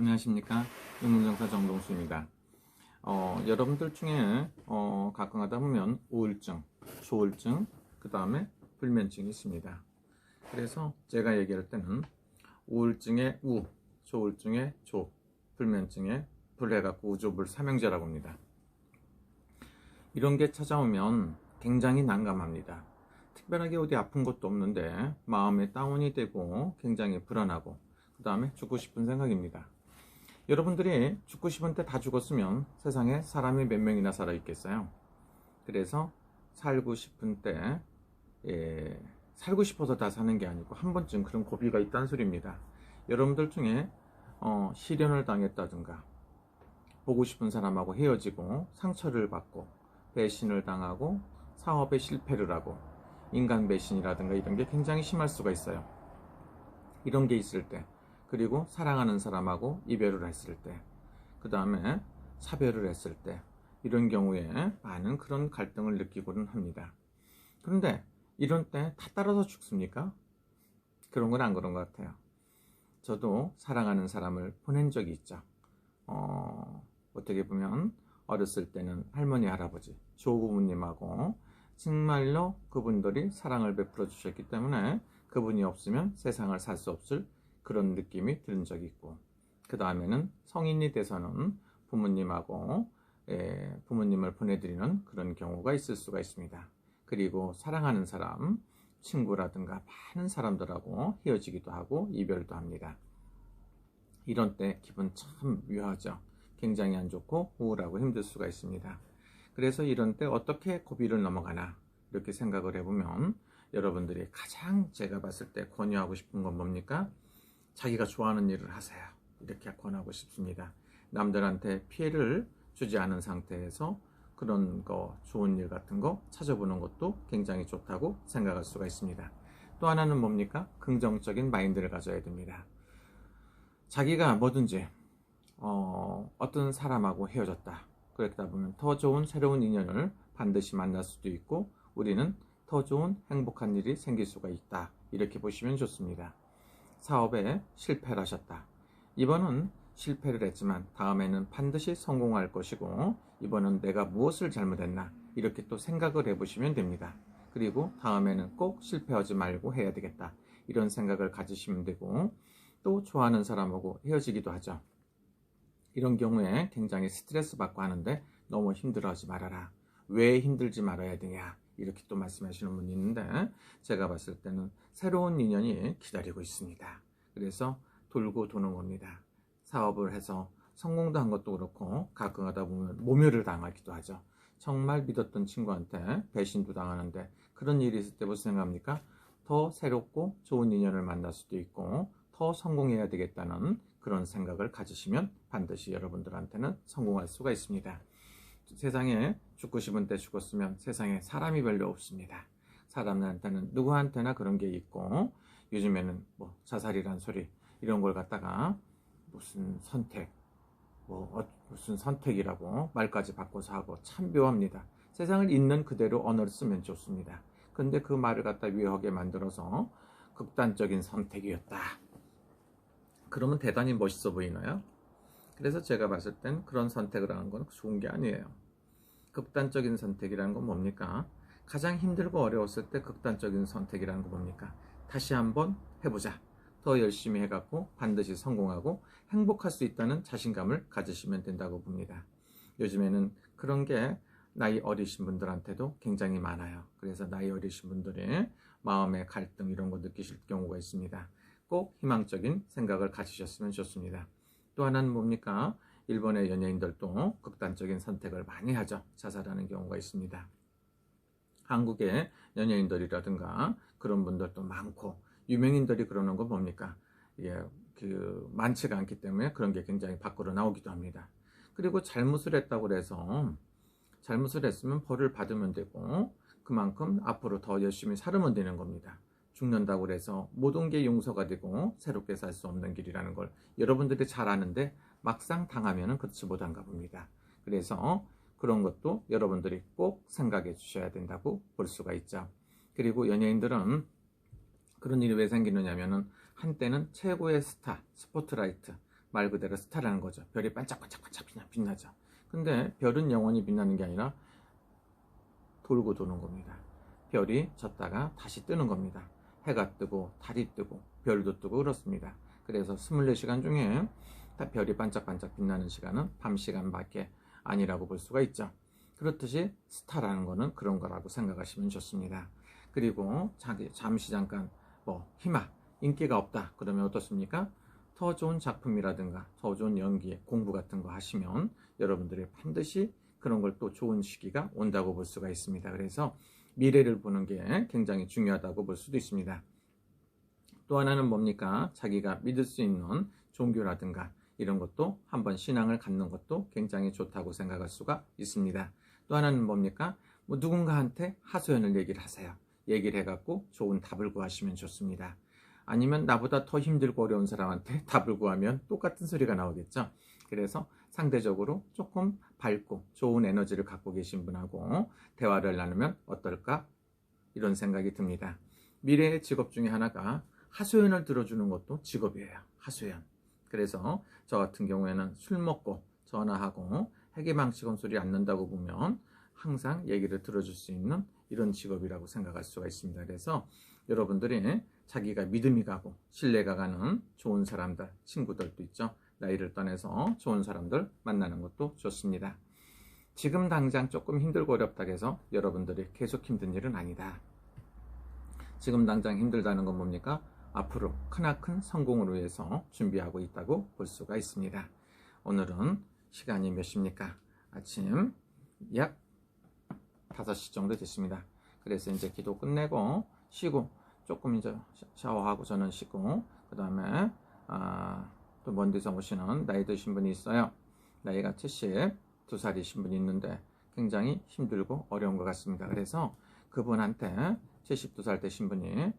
안녕하십니까. 유문정사 정동수입니다. 여러분들 중에 가끔 하다 보면 우울증, 조울증, 그 다음에 불면증이 있습니다. 그래서 제가 얘기할 때는 우울증의 우, 조울증의 조, 불면증의 불 해갖고 우조불 삼형제라고 합니다. 이런 게 찾아오면 굉장히 난감합니다. 특별하게 어디 아픈 것도 없는데 마음에 다운이 되고 굉장히 불안하고 그 다음에 죽고 싶은 생각입니다. 여러분들이 죽고 싶은 때 다 죽었으면 세상에 사람이 몇 명이나 살아있겠어요? 그래서 살고 싶은 때 살고 싶어서 다 사는 게 아니고 한 번쯤 그런 고비가 있다는 소리입니다. 여러분들 중에 실연을 당했다든가 보고 싶은 사람하고 헤어지고 상처를 받고 배신을 당하고 사업에 실패를 하고 인간 배신이라든가 이런 게 굉장히 심할 수가 있어요. 이런 게 있을 때, 그리고 사랑하는 사람하고 이별을 했을 때, 그 다음에 사별을 했을 때, 이런 경우에 많은 그런 갈등을 느끼고는 합니다. 그런데 이런 때 다 따라서 죽습니까? 그런 건 안 그런 것 같아요. 저도 사랑하는 사람을 보낸 적이 있죠. 어떻게 보면 어렸을 때는 할머니, 할아버지, 조부모님하고 정말로 그분들이 사랑을 베풀어 주셨기 때문에 그분이 없으면 세상을 살 수 없을 그런 느낌이 든 적이 있고, 그 다음에는 성인이 돼서는 부모님하고 부모님을 보내드리는 그런 경우가 있을 수가 있습니다. 그리고 사랑하는 사람, 친구라든가 많은 사람들하고 헤어지기도 하고 이별도 합니다. 이런 때 기분 참 묘하죠. 굉장히 안 좋고 우울하고 힘들 수가 있습니다. 그래서 이런 때 어떻게 고비를 넘어가나 이렇게 생각을 해보면 여러분들이 가장 제가 봤을 때 권유하고 싶은 건 뭡니까? 자기가 좋아하는 일을 하세요. 이렇게 권하고 싶습니다. 남들한테 피해를 주지 않은 상태에서 그런 거 좋은 일 같은 거 찾아보는 것도 굉장히 좋다고 생각할 수가 있습니다. 또 하나는 뭡니까? 긍정적인 마인드를 가져야 됩니다. 자기가 뭐든지 어떤 사람하고 헤어졌다. 그러다 보면 더 좋은 새로운 인연을 반드시 만날 수도 있고 우리는 더 좋은 행복한 일이 생길 수가 있다. 이렇게 보시면 좋습니다. 사업에 실패를 하셨다. 이번은 실패를 했지만 다음에는 반드시 성공할 것이고 이번은 내가 무엇을 잘못했나 이렇게 또 생각을 해보시면 됩니다. 그리고 다음에는 꼭 실패하지 말고 해야 되겠다. 이런 생각을 가지시면 되고 또 좋아하는 사람하고 헤어지기도 하죠. 이런 경우에 굉장히 스트레스 받고 하는데 너무 힘들어하지 말아라. 왜 힘들지 말아야 되냐 이렇게 또 말씀하시는 분이 있는데 제가 봤을 때는 새로운 인연이 기다리고 있습니다. 그래서 돌고 도는 겁니다. 사업을 해서 성공도 한 것도 그렇고 가끔 하다 보면 모멸을 당하기도 하죠. 정말 믿었던 친구한테 배신도 당하는데 그런 일이 있을 때 무슨 생각합니까? 더 새롭고 좋은 인연을 만날 수도 있고 더 성공해야 되겠다는 그런 생각을 가지시면 반드시 여러분들한테는 성공할 수가 있습니다. 세상에 죽고 싶은 때 죽었으면 세상에 사람이 별로 없습니다. 사람한테는 누구한테나 그런 게 있고 요즘에는 뭐 자살이란 소리 이런 걸 갖다가 무슨 선택 무슨 선택이라고 말까지 바꿔서 하고 참 묘합니다. 세상을 있는 그대로 언어를 쓰면 좋습니다. 근데 그 말을 갖다 묘하게 만들어서 극단적인 선택이었다. 그러면 대단히 멋있어 보이나요? 그래서 제가 봤을 땐 그런 선택을 하는 건 좋은 게 아니에요. 극단적인 선택이라는 건 뭡니까? 가장 힘들고 어려웠을 때 극단적인 선택이라는 건 뭡니까? 다시 한번 해보자. 더 열심히 해갖고 반드시 성공하고 행복할 수 있다는 자신감을 가지시면 된다고 봅니다. 요즘에는 그런 게 나이 어리신 분들한테도 굉장히 많아요. 그래서 나이 어리신 분들이 마음의 갈등 이런 거 느끼실 경우가 있습니다. 꼭 희망적인 생각을 가지셨으면 좋습니다. 또 하나는 뭡니까? 일본의 연예인들도 극단적인 선택을 많이 하죠. 자살하는 경우가 있습니다. 한국의 연예인들이라든가 그런 분들도 많고 유명인들이 그러는 건 뭡니까? 많지가 않기 때문에 그런 게 굉장히 밖으로 나오기도 합니다. 그리고 잘못을 했다고 해서 잘못을 했으면 벌을 받으면 되고 그만큼 앞으로 더 열심히 살면 되는 겁니다. 죽는다고 해서 모든 게 용서가 되고 새롭게 살 수 없는 길이라는 걸 여러분들이 잘 아는데 막상 당하면 그렇지 못한가 봅니다. 그래서 그런 것도 여러분들이 꼭 생각해 주셔야 된다고 볼 수가 있죠. 그리고 연예인들은 그런 일이 왜 생기느냐면은 한때는 최고의 스타, 스포트라이트, 말 그대로 스타라는 거죠. 별이 반짝반짝반짝 빛나죠. 근데 별은 영원히 빛나는 게 아니라 돌고 도는 겁니다. 별이 졌다가 다시 뜨는 겁니다. 해가 뜨고 달이 뜨고 별도 뜨고 그렇습니다. 그래서 24시간 중에 별이 반짝반짝 빛나는 시간은 밤 시간밖에 아니라고 볼 수가 있죠. 그렇듯이 스타라는 거는 그런 거라고 생각하시면 좋습니다. 그리고 잠시 잠깐 희망, 인기가 없다 그러면 어떻습니까? 더 좋은 작품이라든가 더 좋은 연기, 공부 같은 거 하시면 여러분들이 반드시 그런 걸 또 좋은 시기가 온다고 볼 수가 있습니다. 그래서 미래를 보는 게 굉장히 중요하다고 볼 수도 있습니다. 또 하나는 뭡니까? 자기가 믿을 수 있는 종교라든가 이런 것도 한번 신앙을 갖는 것도 굉장히 좋다고 생각할 수가 있습니다. 또 하나는 뭡니까? 누군가한테 하소연을 얘기를 하세요. 얘기를 해갖고 좋은 답을 구하시면 좋습니다. 아니면 나보다 더 힘들고 어려운 사람한테 답을 구하면 똑같은 소리가 나오겠죠. 그래서 상대적으로 조금 밝고 좋은 에너지를 갖고 계신 분하고 대화를 나누면 어떨까? 이런 생각이 듭니다. 미래의 직업 중에 하나가 하소연을 들어주는 것도 직업이에요. 하소연. 그래서 저 같은 경우에는 술 먹고 전화하고 해기망치건 소리 안 난다고 보면 항상 얘기를 들어줄 수 있는 이런 직업이라고 생각할 수가 있습니다. 그래서 여러분들이 자기가 믿음이 가고 신뢰가 가는 좋은 사람들, 친구들도 있죠. 나이를 떠나서 좋은 사람들 만나는 것도 좋습니다. 지금 당장 조금 힘들고 어렵다고 해서 여러분들이 계속 힘든 일은 아니다. 지금 당장 힘들다는 건 뭡니까? 앞으로 크나큰 성공을 위해서 준비하고 있다고 볼 수가 있습니다. 오늘은 시간이 몇 시입니까? 아침 약 5시 정도 됐습니다. 그래서 이제 기도 끝내고 쉬고 조금 이제 샤워하고 저는 씻고 그 다음에 또 먼 데서 오시는 나이 드신 분이 있어요. 나이가 72살이신 분이 있는데 굉장히 힘들고 어려운 것 같습니다. 그래서 그분한테 72살 되신 분이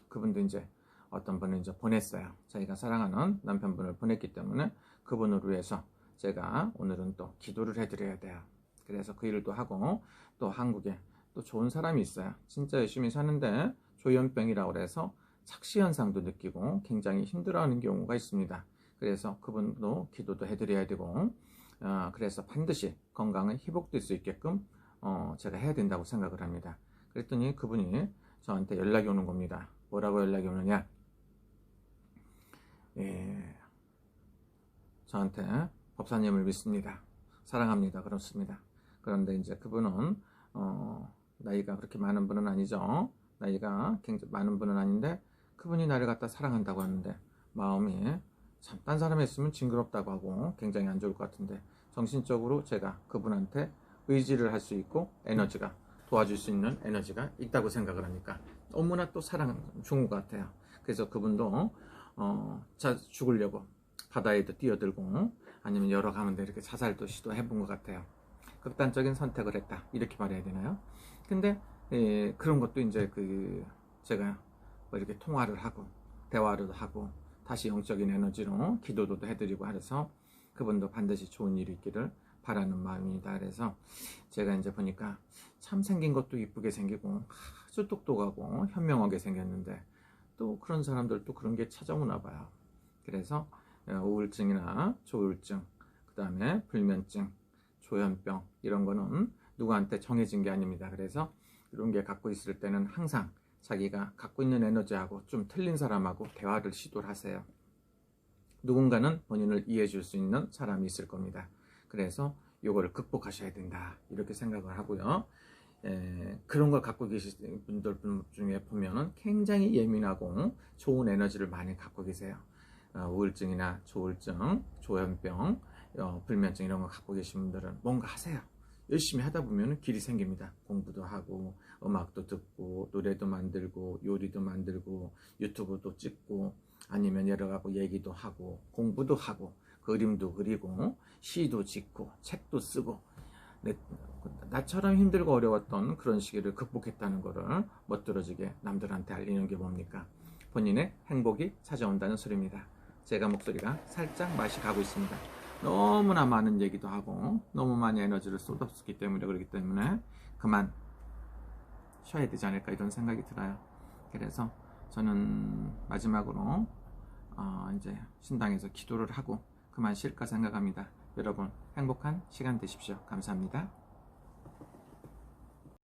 그분도 이제 어떤 분을 이제 보냈어요. 자기가 사랑하는 남편분을 보냈기 때문에 그분을 위해서 제가 오늘은 또 기도를 해드려야 돼요. 그래서 그 일도 하고 또 한국에 또 좋은 사람이 있어요. 진짜 열심히 사는데 조현병이라고 그래서 착시현상도 느끼고 굉장히 힘들어하는 경우가 있습니다. 그래서 그분도 기도도 해드려야 되고 그래서 반드시 건강이 회복될 수 있게끔 제가 해야 된다고 생각을 합니다. 그랬더니 그분이 저한테 연락이 오는 겁니다. 뭐라고 연락이 오느냐? 저한테 법사님을 믿습니다. 사랑합니다. 그렇습니다. 그런데 이제 그분은 나이가 그렇게 많은 분은 아니죠. 나이가 굉장히 많은 분은 아닌데 그분이 나를 갖다 사랑한다고 하는데 마음이 참 딴 사람이 있으면 징그럽다고 하고 굉장히 안 좋을 것 같은데 정신적으로 제가 그분한테 의지를 할 수 있고 에너지가 도와줄 수 있는 에너지가 있다고 생각을 하니까 너무나 또 사랑 좋은 것 같아요. 그래서 그분도 죽으려고 바다에도 뛰어들고 아니면 여러 가운데 이렇게 자살도 시도해본 것 같아요. 극단적인 선택을 했다 이렇게 말해야 되나요? 근데 그런 것도 이제 제가 뭐 이렇게 통화를 하고 대화를 하고 다시 영적인 에너지로 기도도 해드리고 해서 그분도 반드시 좋은 일이 있기를 바라는 마음입니다. 그래서 제가 이제 보니까 참 생긴 것도 이쁘게 생기고 아주 똑똑하고 현명하게 생겼는데 또 그런 사람들도 그런 게 찾아오나 봐요. 그래서 우울증이나 조울증, 그 다음에 불면증, 조현병 이런 거는 누구한테 정해진 게 아닙니다. 그래서 이런 게 갖고 있을 때는 항상 자기가 갖고 있는 에너지하고 좀 틀린 사람하고 대화를 시도를 하세요. 누군가는 본인을 이해해 줄 수 있는 사람이 있을 겁니다. 그래서 이거를 극복하셔야 된다 이렇게 생각을 하고요. 그런 걸 갖고 계신 분들 중에 보면은 굉장히 예민하고 좋은 에너지를 많이 갖고 계세요. 우울증이나 조울증, 조현병, 불면증 이런 거 갖고 계신 분들은 뭔가 하세요. 열심히 하다 보면 길이 생깁니다. 공부도 하고 음악도 듣고 노래도 만들고 요리도 만들고 유튜브도 찍고 아니면 여러 가지 얘기도 하고 공부도 하고 그림도 그리고 시도 짓고 책도 쓰고 나처럼 힘들고 어려웠던 그런 시기를 극복했다는 거를 멋들어지게 남들한테 알리는 게 뭡니까? 본인의 행복이 찾아온다는 소리입니다. 제가 목소리가 살짝 맛이 가고 있습니다. 너무나 많은 얘기도 하고 너무 많이 에너지를 쏟았기 때문에 그렇기 때문에 그만 쉬어야 되지 않을까 이런 생각이 들어요. 그래서 저는 마지막으로 이제 신당에서 기도를 하고 그만 쉴까 생각합니다. 여러분 행복한 시간 되십시오. 감사합니다.